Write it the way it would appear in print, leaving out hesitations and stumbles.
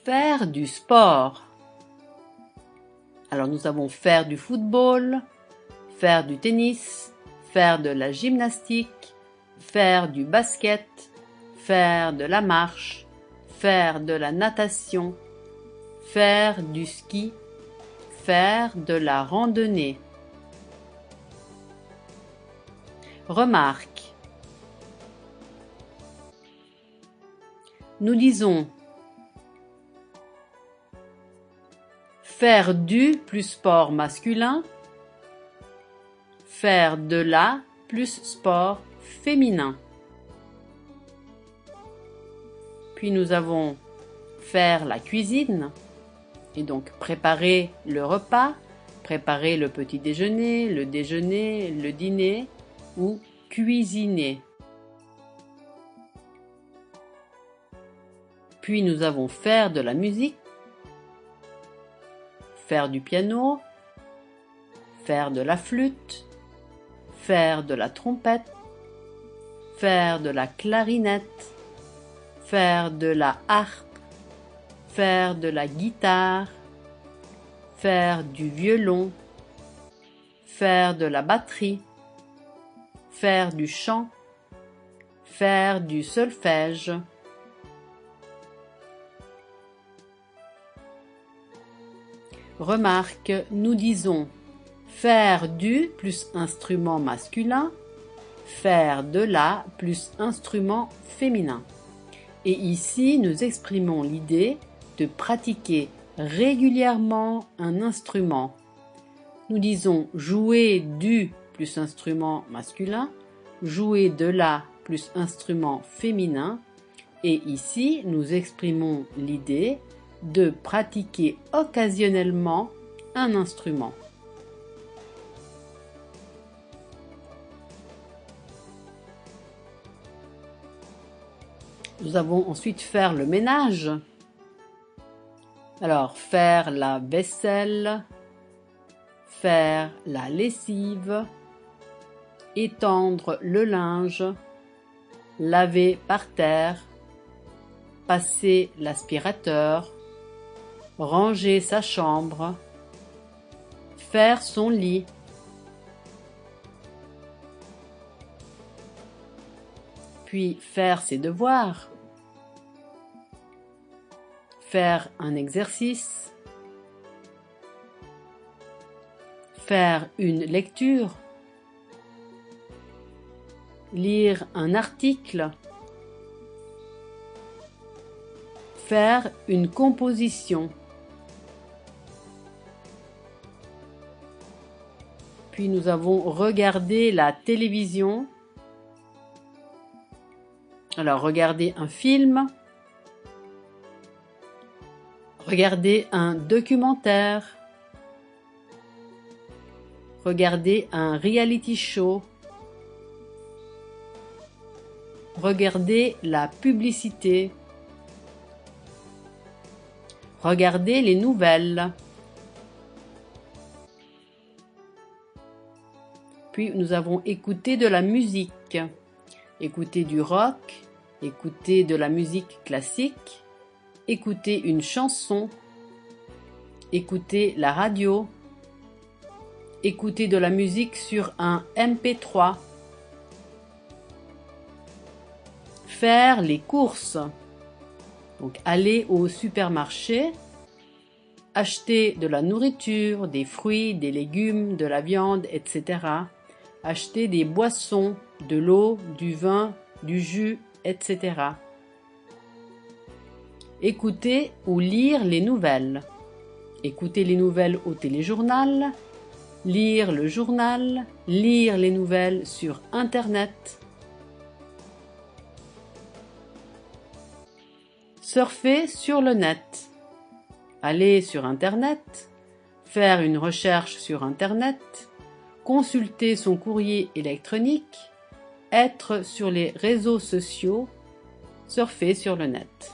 Faire du sport. Alors nous avons faire du football, faire du tennis, faire de la gymnastique, faire du basket, faire de la marche, faire de la natation, faire du ski, faire de la randonnée. Remarque. Nous disons faire du plus sport masculin, faire de la plus sport féminin. Puis nous avons faire la cuisine, et donc préparer le repas, préparer le petit déjeuner, le dîner ou cuisiner. Puis nous avons faire de la musique, faire du piano, faire de la flûte, faire de la trompette, faire de la clarinette, faire de la harpe, faire de la guitare, faire du violon, faire de la batterie, faire du chant, faire du solfège. Remarque, nous disons faire du plus instrument masculin, faire de la plus instrument féminin. Et ici, nous exprimons l'idée de pratiquer régulièrement un instrument. Nous disons jouer du plus instrument masculin, jouer de la plus instrument féminin. Et ici, nous exprimons l'idée de pratiquer occasionnellement un instrument. Nous avons ensuite faire le ménage. Alors, faire la vaisselle, faire la lessive, étendre le linge, laver par terre, passer l'aspirateur, ranger sa chambre, faire son lit, puis faire ses devoirs, faire un exercice, faire une lecture, lire un article, faire une composition. Puis nous avons regardé la télévision. Alors, regarder un film, regarder un documentaire, regarder un reality show, regarder la publicité, regarder les nouvelles. Puis nous avons écouté de la musique, écouter du rock, écouter de la musique classique, écouter une chanson, écouter la radio, écouter de la musique sur un MP3, faire les courses, donc aller au supermarché, acheter de la nourriture, des fruits, des légumes, de la viande, etc. Acheter des boissons, de l'eau, du vin, du jus, etc. Écouter ou lire les nouvelles. Écouter les nouvelles au téléjournal, lire le journal, lire les nouvelles sur Internet. Surfer sur le net. Aller sur Internet, faire une recherche sur Internet, consulter son courrier électronique, être sur les réseaux sociaux, surfer sur le net.